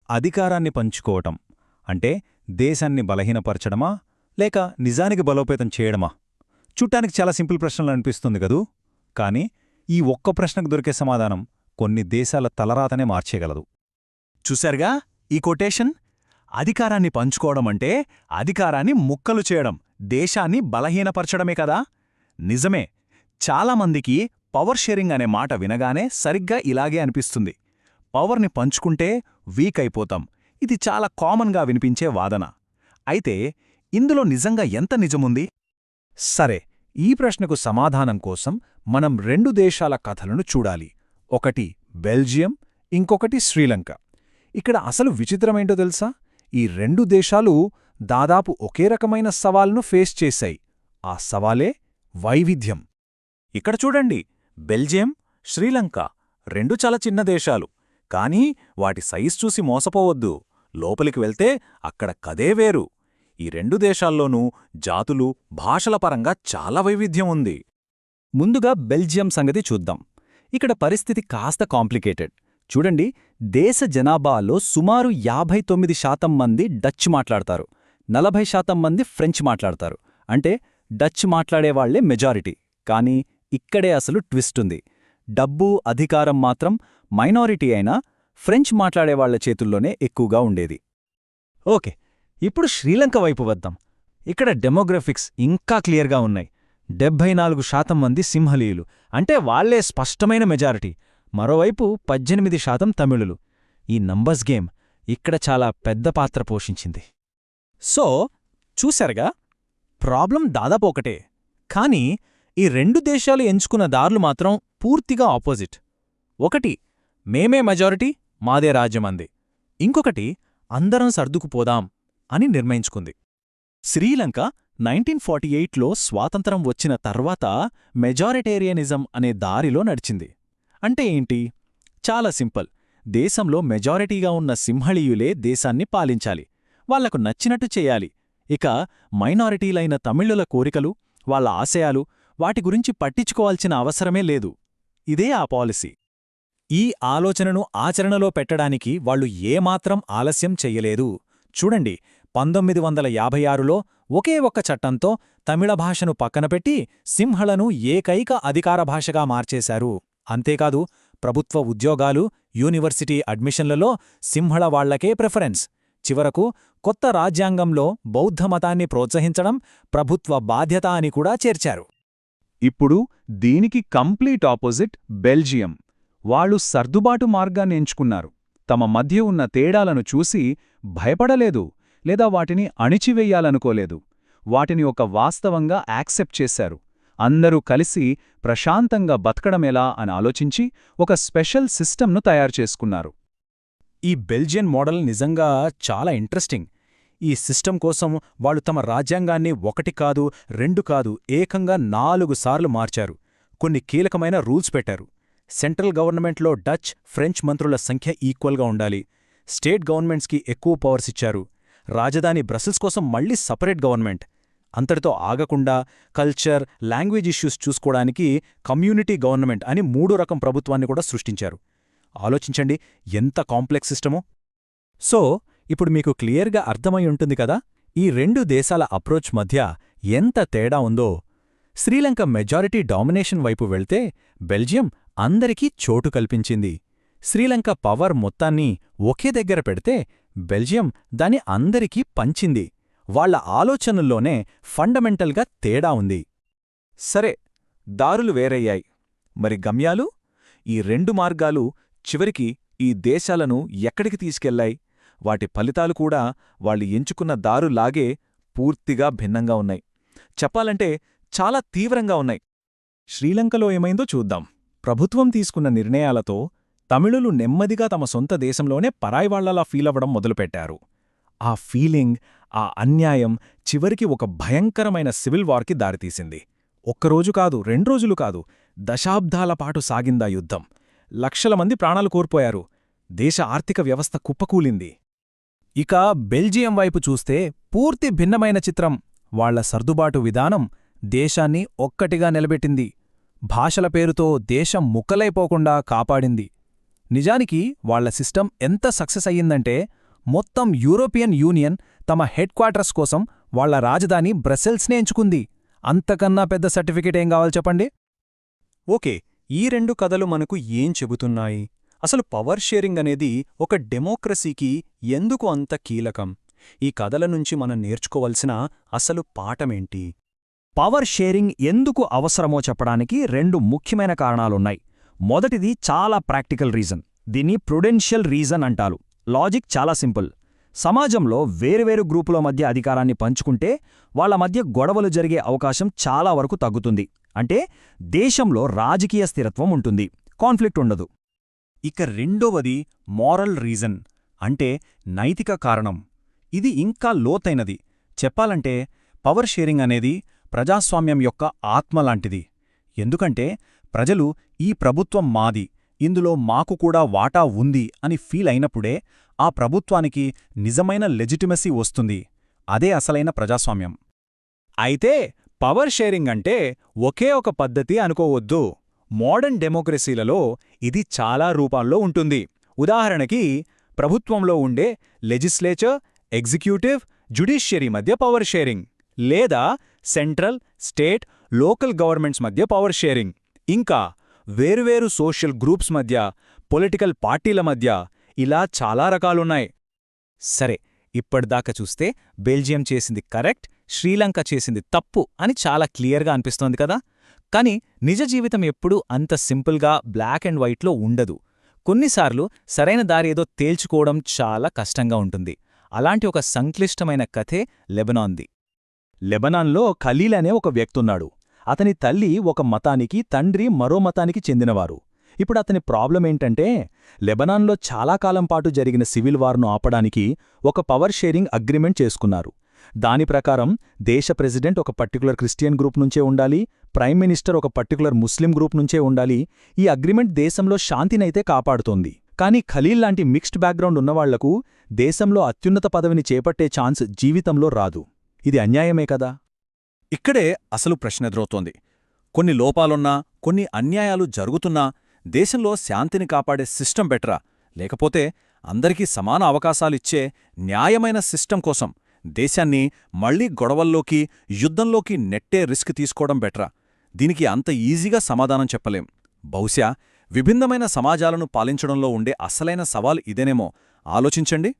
అధికారాన్ని పంచుకోవటం అంటే దేశాన్ని బలహీనపరచడమా లేక నిజానికి బలోపేతం చేయడమా? చూడ్డానికి చాలా సింపుల్ ప్రశ్నలు అనిపిస్తుంది కదూ. కాని ఈ ఒక్క ప్రశ్నకు దొరికే సమాధానం కొన్ని దేశాల తలరాతనే మార్చేయగలదు. చూశారుగా ఈ కొటేషన్? అధికారాన్ని పంచుకోవడమంటే అధికారాన్ని ముక్కలు చేయడం, దేశాన్ని బలహీనపరచడమే కదా. నిజమే. చాలామందికి పవర్ షేరింగ్ అనే మాట వినగానే సరిగ్గా ఇలాగే అనిపిస్తుంది. పవర్ని పంచుకుంటే వీక్ అయిపోతాం. ఇది చాలా కామన్గా వినిపించే వాదన. అయితే ఇందులో నిజంగా ఎంత నిజముంది? సరే, ఈ ప్రశ్నకు సమాధానం కోసం మనం రెండు దేశాల కథలను చూడాలి. ఒకటి బెల్జియం, ఇంకొకటి శ్రీలంక. ఇక్కడ అసలు విచిత్రమేంటో తెలుసా? ఈ రెండు దేశాలు దాదాపు ఒకే రకమైన సవాల్ను ఫేస్ చేశాయి. ఆ సవాలే వైవిధ్యం. ఇక్కడ చూడండి, బెల్జియం, శ్రీలంక రెండు చాలా చిన్న దేశాలు. కానీ వాటి సైజ్ చూసి మోసపోవద్దు. లోపలికి వెళ్తే అక్కడ కదే వేరు. ఈ రెండు దేశాల్లోనూ జాతులు, భాషల పరంగా చాలా వైవిధ్యం ఉంది. ముందుగా బెల్జియం సంగతి చూద్దాం. ఇక్కడ పరిస్థితి కాస్త కాంప్లికేటెడ్. చూడండి, దేశ జనాభాలో సుమారు 59% మంది డచ్ మాట్లాడతారు, 40% మంది ఫ్రెంచ్ మాట్లాడతారు. అంటే డచ్ మాట్లాడేవాళ్లే మెజారిటీ. కానీ ఇక్కడే అసలు ట్విస్టుంది. డబ్బు, అధికారం మాత్రం మైనారిటీ అయినా ఫ్రెంచ్ మాట్లాడేవాళ్ల చేతుల్లోనే ఎక్కువగా ఉండేది. ఓకే, ఇప్పుడు శ్రీలంక వైపు వద్దాం. ఇక్కడ డెమోగ్రఫిక్స్ ఇంకా క్లియర్గా ఉన్నాయి. 74% మంది సింహలీయులు, అంటే వాళ్లే స్పష్టమైన మెజారిటీ. మరోవైపు 18% తమిళులు. ఈ నంబర్స్ గేమ్ ఇక్కడ చాలా పెద్ద పాత్ర పోషించింది. సో చూశారుగా, ప్రాబ్లం దాదాపు ఒకటే. కానీ ఈ రెండు దేశాలు ఎంచుకున్న దారులు మాత్రం పూర్తిగా ఆపోజిట్. ఒకటి మేమే మెజారిటీ, మాదే రాజ్యమంది. ఇంకొకటి అందరం సర్దుకుపోదాం అని నిర్ణయించుకుంది. శ్రీలంక 1948లో స్వాతంత్రం వచ్చిన తర్వాత మెజారిటేరియనిజం అనే దారిలో నడిచింది. అంటే ఏంటి? చాలా సింపుల్. దేశంలో మెజారిటీగా ఉన్న సింహళీయులే దేశాన్ని పాలించాలి, వాళ్లకు నచ్చినట్టు చెయ్యాలి. ఇక మైనారిటీలైన తమిళుల కోరికలు, వాళ్ల ఆశయాలు, వాటి గురించి పట్టించుకోవాల్సిన అవసరమే లేదు. ఇదే ఆ పాలసీ. ఈ ఆలోచనను ఆచరణలో పెట్టడానికి వాళ్లు ఏమాత్రం ఆలస్యం చెయ్యలేదు. చూడండి, 1956లో ఒకే ఒక్క చట్టంతో తమిళ భాషను పక్కనపెట్టి సింహళను ఏకైక అధికార భాషగా మార్చేశారు. అంతేకాదు, ప్రభుత్వ ఉద్యోగాలు, యూనివర్సిటీ అడ్మిషన్లలో సింహళ వాళ్లకే ప్రిఫరెన్స్. చివరకు కొత్త రాజ్యాంగంలో బౌద్ధమతాన్ని ప్రోత్సహించడం ప్రభుత్వ బాధ్యత అని కూడా చేర్చారు. ఇప్పుడు దీనికి కంప్లీట్ ఆపోజిట్ బెల్జియం. వాళ్ళు సర్దుబాటు మార్గాన్ని ఎంచుకున్నారు. తమ మధ్య ఉన్న తేడాలను చూసి భయపడలేదు, లేదా వాటిని అణిచివెయ్యాలనుకోలేదు. వాటిని ఒక వాస్తవంగా యాక్సెప్ట్ చేశారు. అందరూ కలిసి ప్రశాంతంగా బతకడమెలా అని ఆలోచించి ఒక స్పెషల్ సిస్టమ్ను తయారుచేసుకున్నారు. ఈ బెల్జియన్ మోడల్ నిజంగా చాలా ఇంట్రెస్టింగ్. ఈ సిస్టమ్ కోసం వాళ్ళు తమ రాజ్యాంగాన్ని 1 కాదు, 2 కాదు, ఏకంగా 4 సార్లు మార్చారు. కొన్ని కీలకమైన రూల్స్ పెట్టారు. సెంట్రల్ గవర్నమెంట్లో డచ్, ఫ్రెంచ్ మంత్రుల సంఖ్య ఈక్వల్గా ఉండాలి. స్టేట్ గవర్నమెంట్స్కి ఎక్కువ పవర్స్ ఇచ్చారు. రాజధాని బ్రసెల్స్ కోసం మళ్లీ సపరేట్ గవర్నమెంట్. అంతటితో ఆగకుండా కల్చర్, లాంగ్వేజ్ ఇష్యూస్ చూసుకోవడానికి కమ్యూనిటీ గవర్నమెంట్ అని 3 రకం ప్రభుత్వాన్ని కూడా సృష్టించారు. ఆలోచించండి, ఎంత కాంప్లెక్స్ సిస్టమో. సో ఇప్పుడు మీకు క్లియర్గా అర్థమై ఉంటుంది కదా, ఈ రెండు దేశాల అప్రోచ్ మధ్య ఎంత తేడా ఉందో. శ్రీలంక మెజారిటీ డామినేషన్ వైపు వెళ్తే బెల్జియం అందరికీ చోటు కల్పించింది. శ్రీలంక పవర్ మొత్తాన్ని ఒకే దగ్గర పెడితే బెల్జియం దాని అందరికీ పంచింది. వాళ్ల ఆలోచనల్లోనే ఫండమెంటల్గా తేడా ఉంది. సరే, దారులు వేరయ్యాయి. మరి గమ్యాలు? ఈ రెండు మార్గాలు చివరికి ఈ దేశాలను ఎక్కడికి తీసుకెళ్లాయి? వాటి ఫలితాలు కూడా వాళ్ళు ఎంచుకున్న దారులాగే పూర్తిగా భిన్నంగా ఉన్నాయి. చెప్పాలంటే చాలా తీవ్రంగా ఉన్నాయి. శ్రీలంకలో ఏమైందో చూద్దాం. ప్రభుత్వం తీసుకున్న నిర్ణయాలతో తమిళులు నెమ్మదిగా తమ సొంత దేశంలోనే పరాయివాళ్లలా ఫీలవ్వడం మొదలుపెట్టారు. ఆ ఫీలింగ్, ఆ అన్యాయం చివరికి ఒక భయంకరమైన సివిల్ వార్కి దారితీసింది. ఒక్కరోజు కాదు, 2 రోజులు కాదు, దశాబ్దాల పాటు సాగిందా యుద్ధం. లక్షల మంది ప్రాణాలు కోల్పోయారు. దేశ ఆర్థిక వ్యవస్థ కుప్పకూలింది. ఇక బెల్జియం వైపు చూస్తే పూర్తి భిన్నమైన చిత్రం. వాళ్ల సర్దుబాటు విధానం దేశాన్ని ఒక్కటిగా నిలబెట్టింది. భాషల పేరుతో దేశం ముక్కలైపోకుండా కాపాడింది. నిజానికి వాళ్ల సిస్టమ్ ఎంత సక్సెస్ అయ్యిందంటే మొత్తం యూరోపియన్ యూనియన్ తమ హెడ్ క్వార్టర్స్ కోసం వాళ్ల రాజధాని బ్రసెల్స్నే ఎంచుకుంది. అంతకన్నా పెద్ద సర్టిఫికేట్ ఏం కావాలి చెప్పండి? ఓకే, ఈ రెండు కథలు మనకు ఏం చెబుతున్నాయి? అసలు పవర్ షేరింగ్ అనేది ఒక డెమోక్రసీకి ఎందుకు అంత కీలకం? ఈ కథల నుంచి మనం నేర్చుకోవలసిన అసలు పాఠమేంటి? పవర్ షేరింగ్ ఎందుకు అవసరమో చెప్పడానికి రెండు ముఖ్యమైన కారణాలున్నాయి. మొదటిది చాలా ప్రాక్టికల్ రీజన్. దీన్ని ప్రుడెన్షియల్ రీజన్ అంటారు. లాజిక్ చాలా సింపుల్. సమాజంలో వేరువేరు గ్రూపుల మధ్య అధికారాన్ని పంచుకుంటే వాళ్ల మధ్య గొడవలు జరిగే అవకాశం చాలా వరకు తగ్గుతుంది. అంటే దేశంలో రాజకీయ స్థిరత్వం ఉంటుంది, కాన్ఫ్లిక్ట్ ఉండదు. ఇక రెండవది మారల్ రీజన్, అంటే నైతిక కారణం. ఇది ఇంకా లోతైనది. చెప్పాలంటే పవర్ షేరింగ్ అనేది ప్రజాస్వామ్యం యొక్క ఆత్మలాంటిది. ఎందుకంటే ప్రజలు ఈ ప్రభుత్వం మాది, ఇందులో మాకు కూడా వాటా ఉంది అని ఫీల్ అయినప్పుడే ఆ ప్రభుత్వానికి నిజమైన లెజిటిమసీ వస్తుంది. అదే అసలైన ప్రజాస్వామ్యం. అయితే పవర్ షేరింగ్ అంటే ఒకే ఒక పద్ధతి అనుకోవద్దు. మోడర్న్ డెమోక్రసీలలో ఇది చాలా రూపాల్లో ఉంటుంది. ఉదాహరణకి ప్రభుత్వంలో ఉండే లెజిస్లేచర్, ఎగ్జిక్యూటివ్, జ్యుడిషియరీ మధ్య పవర్ షేరింగ్, లేదా సెంట్రల్, స్టేట్, లోకల్ గవర్నమెంట్స్ మధ్య పవర్ షేరింగ్, ఇంకా వేరువేరు సోషల్ గ్రూప్స్ మధ్య, పొలిటికల్ పార్టీల మధ్య, ఇలా చాలా రకాలున్నాయి. సరే, ఇప్పటిదాకా చూస్తే బెల్జియం చేసింది కరెక్ట్, శ్రీలంక చేసింది తప్పు అని చాలా క్లియర్గా అనిపిస్తోంది కదా. కానీ నిజ జీవితం ఎప్పుడూ అంత సింపుల్గా బ్లాక్ అండ్ వైట్లో ఉండదు. కొన్నిసార్లు సరైన దారి ఏదో తేల్చుకోవడం చాలా కష్టంగా ఉంటుంది. అలాంటి ఒక సంక్లిష్టమైన కథే లెబనాన్ది. లెబనాన్లో ఖలీల్ అనే ఒక వ్యక్తున్నాడు. అతని తల్లి ఒక మతానికి, తండ్రి మరో మతానికి చెందినవారు. ఇప్పుడు అతని ప్రాబ్లం ఏంటంటే, లెబనాన్లో చాలా కాలం పాటు జరిగిన సివిల్ వార్ను ఆపడానికి ఒక పవర్ షేరింగ్ అగ్రిమెంట్ చేసుకున్నారు. దాని ప్రకారం దేశ ప్రెసిడెంట్ ఒక పర్టికులర్ క్రిస్టియన్ గ్రూప్ నుంచే ఉండాలి, ప్రైమ్ మినిస్టర్ ఒక పర్టికులర్ ముస్లిం గ్రూప్ నుంచే ఉండాలి. ఈ అగ్రిమెంట్ దేశంలో శాంతినైతే కాపాడుతోంది. కానీ ఖలీల్ లాంటి మిక్స్డ్ బ్యాక్గ్రౌండ్ ఉన్నవాళ్లకు దేశంలో అత్యున్నత పదవిని చేపట్టే ఛాన్స్ జీవితంలో రాదు. ఇది అన్యాయమే కదా. ఇక్కడే అసలు ప్రశ్న ఎదురవుతోంది. కొన్ని లోపాలున్నా, కొన్ని అన్యాయాలు జరుగుతున్నా దేశంలో శాంతిని కాపాడే సిస్టమ్ బెటరా, లేకపోతే అందరికీ సమాన అవకాశాలిచ్చే న్యాయమైన సిస్టమ్ కోసం దేశాన్ని మళ్లీ గొడవల్లోకి, యుద్ధంలోకి నెట్టే రిస్క్ తీసుకోవడం బెటరా? దీనికి అంత ఈజీగా సమాధానం చెప్పలేం. బహుశా విభిన్నమైన సమాజాలను పాలించడంలో ఉండే అసలైన సవాలు ఇదేనేమో. ఆలోచించండి.